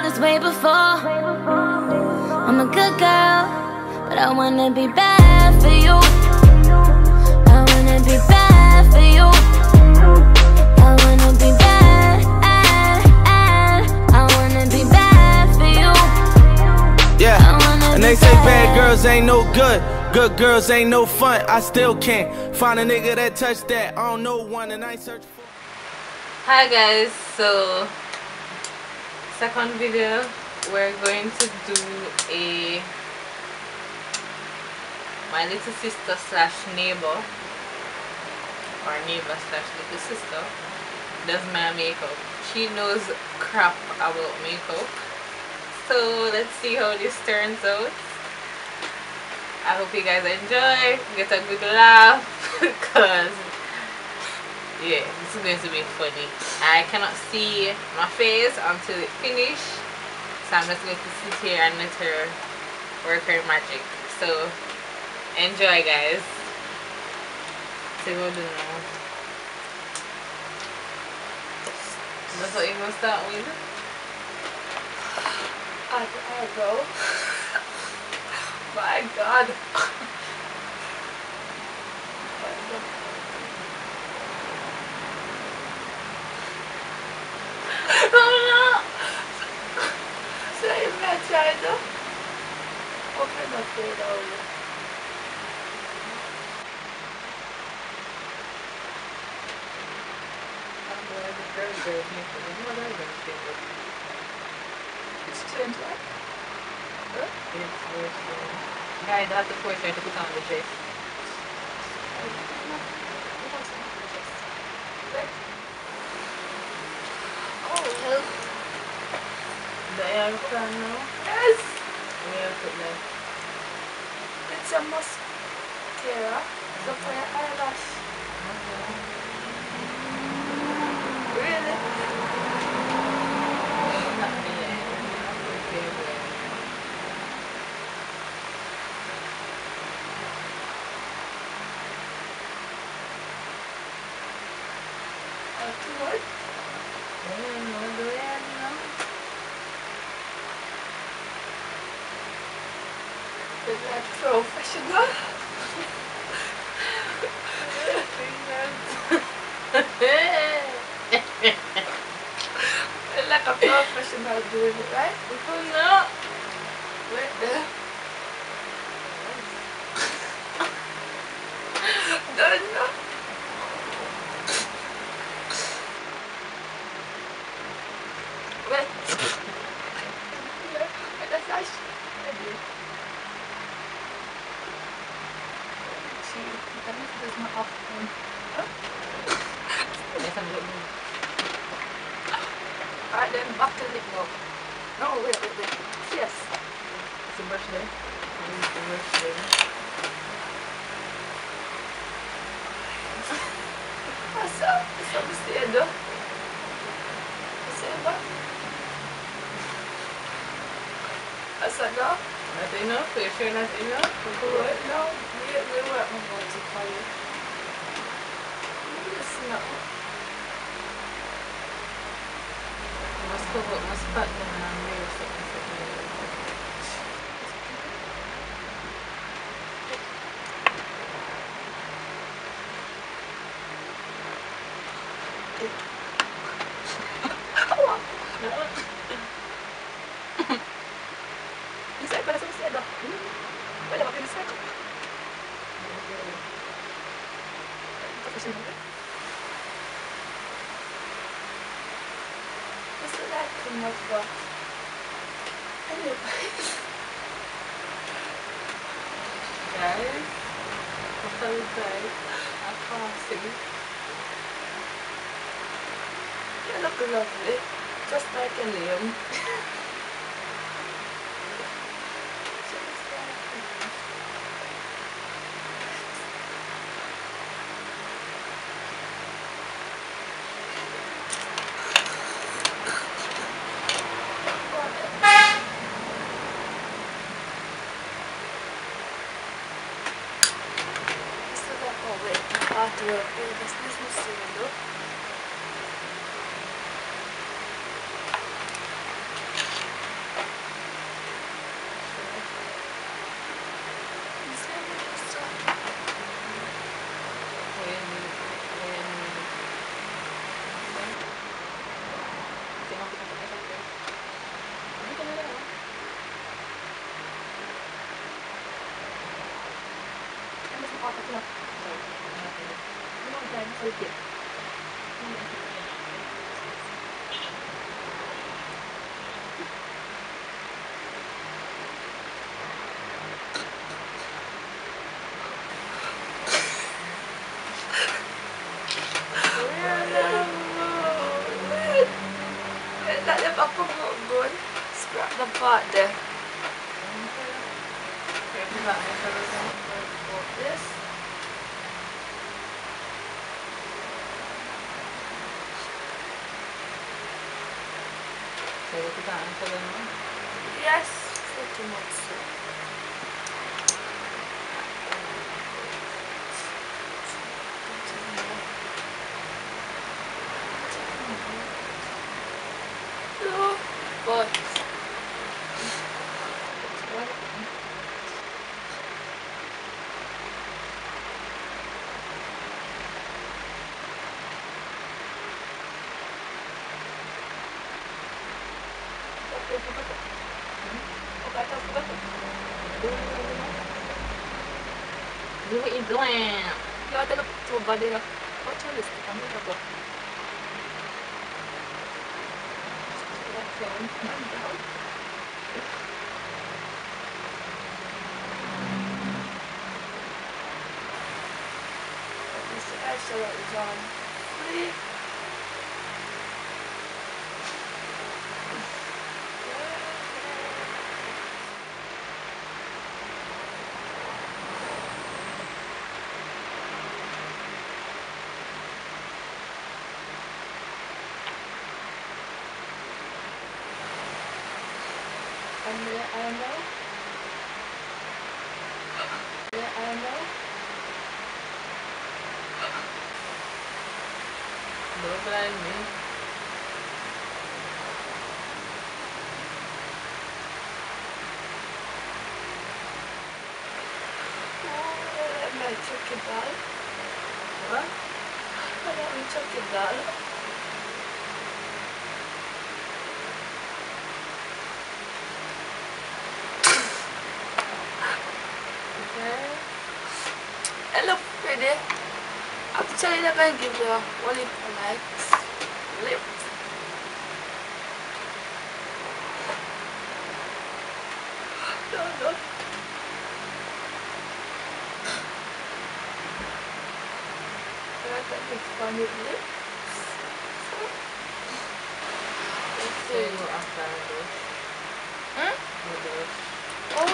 this way before. I'm a good girl, but I wanna be bad for you. I wanna be bad for you. I wanna be bad. I wanna be bad for you. Yeah, and they say bad girls ain't no good. Good girls ain't no fun. I still can't find a nigga that touched that. I don't know one, and I ain't search for. Hi guys, so second video, we're going to do a my little sister slash neighbor, or neighbor slash little sister does my makeup. She knows crap about makeup, so let's see how this turns out. I hope you guys enjoy, get a good laugh, because yeah, this is going to be funny. I cannot see my face until it finishes, so I'm just going to sit here and let her work her magic. So enjoy guys. See what we do now. That's what you're going to start with? Eyebrow. My God. Oh no! Say it, man, China. Open up the door. It's turned right? Huh? It's worse. Guys, I have to force her to put on the dress. Oh, well. The airplane now? Yes! We have to put that. It's a mascara. So for your eyelash. Really? Not me, I'm pretty. What? No, do it now. Is that professional? Like a professional doing it, right? No. Wait there. Don't know. Wait. Wait, that's nice. See, that is my afternoon. Yes, I'm good. Alright then, back to the lip now. No, wait. Yes. It's a brush there. Use the brush there. What's up? What's up, Mr. Edo? What's up? What's up now? Not enough? Are you sure not enough? What? No, we work my body for you. Listen up. Must cover up my spot then and wear something. Isa'y pala sa Mr. Edo. Wala ka pinasay ko. Professional ka. Gusto lahat ko ba? Anyways. Guys, what's up guys? I can't see. You look lovely. Just like a Liam. artwork in this museum. Let the papa go good. Scrap the part there. This. Yes, pretty much so. No, but What you doing? you ada coba deh lah. Oh, tulis kamu apa? This eyeshadow is on fully. And the eyeliner. The eyeliner. Don't blind me. Oh, my chocolate ball. What? I got my chocolate ball. Okay. It looks pretty. Actually, they're going to give you one lip light. Lip. No. I can expand it lips. Let's So you see. go after this. Hmm? With this. Oh.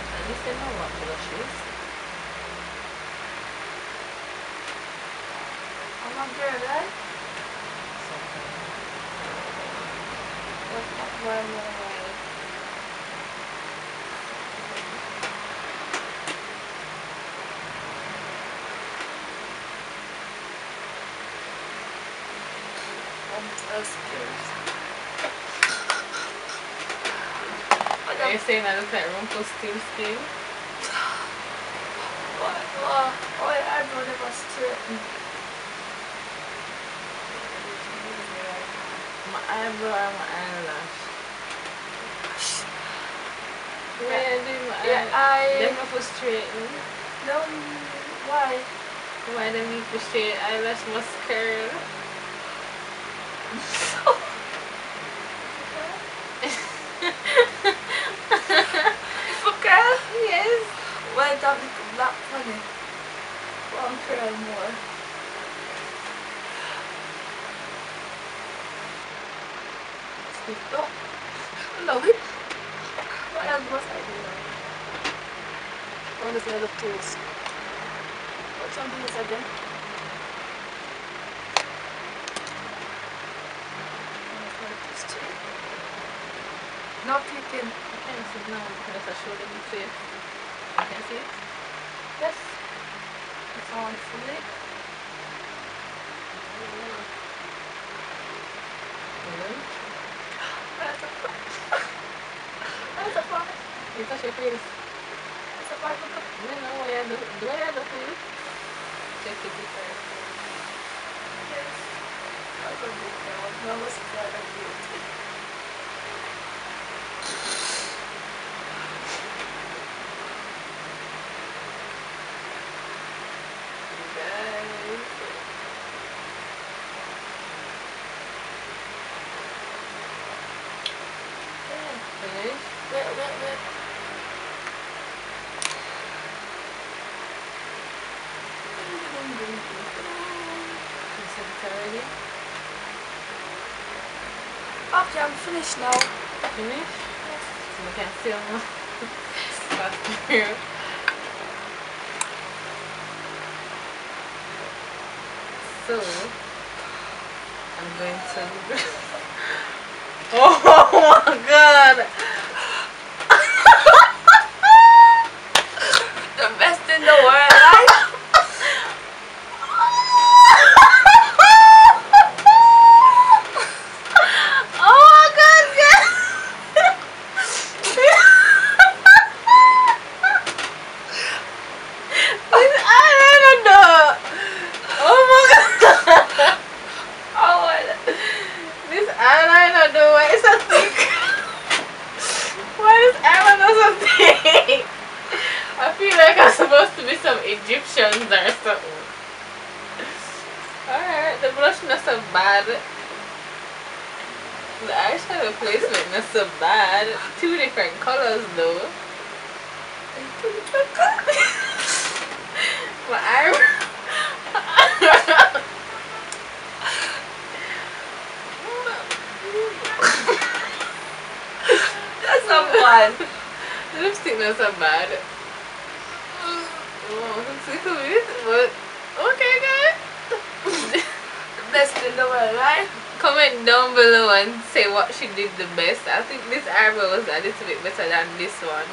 At least I know what blushes. I'm not good, right? Something. That's not where I'm going. I'm so scared. Are you saying I look like Rumpelstiltskin? Oh, I know they was straightened. My eyebrow and my eyelash. Where do my Yeah, Them not for straighten. No, why? Why them need to straight eyelash must curl? Okay. Yes. Why that little black money? One curl more. No. Love it. What else was I doing? One of the other tools. What's on this again? Not clipping. I can't see it now because I showed them the face. I can see it. Yes. It's on fully. That's a part. You touch your face. That's a part of the You know what you do? Do what you do, please. Check pretty person. Yes. I got it now. Now let's try that beauty. Guys. Finish. Wait. You said it already? Okay, I'm finished now. Finish? So we can film faster. So I'm going to oh my god! The best in the world, right? Oh my god, guys! This eyeliner though! Oh my god! Oh, what? This eyeliner though, why is so thick? Why is eyeliner so thick? I feel like I'm supposed to be some Egyptians or something. Alright, the blush not so bad. The eyeshadow placement not so bad. 2 different colors though. My eyebrow. That's not fun. The lipstick not so bad. Oh, it's a little bit, but okay guys. The best in the world, right? Comment down below and say what she did the best. I think this eyebrow was a little bit better than this one,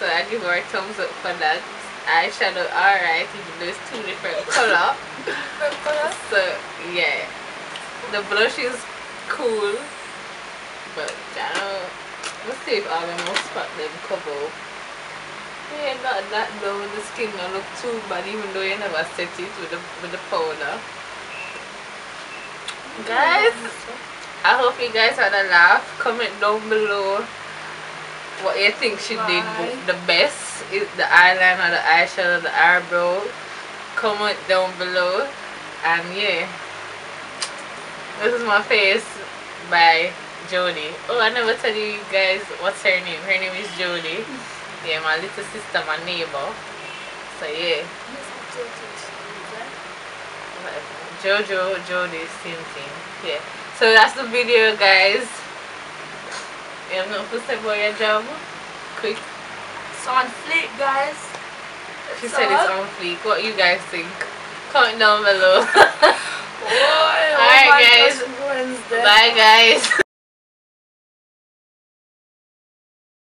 so I give her a thumbs up for that. Eyeshadow alright, even though it's 2 different color. Different colors. So yeah, the blush is cool, but I don't. Let's see if all the most spot them cover up. Yeah, not that though. The skin don't look too bad, even though you never set it with the powder. Guys, I hope you guys had a laugh. Comment down below what you think she did the best. Is the eyeliner, the eyeshadow, the eyebrow. Comment down below. And yeah, this is my face by Jodi. Oh, I never tell you guys what's her name. Her name is Jodi. Yeah, my little sister, my neighbor. So yeah. Jojo, Jodi, same thing. Yeah. So that's the video, guys. You have nothing to say about your job? Quick. It's on fleek, guys. She said it's on fleek. What you guys think? Comment down below. Alright, guys. Wednesday. Bye, guys.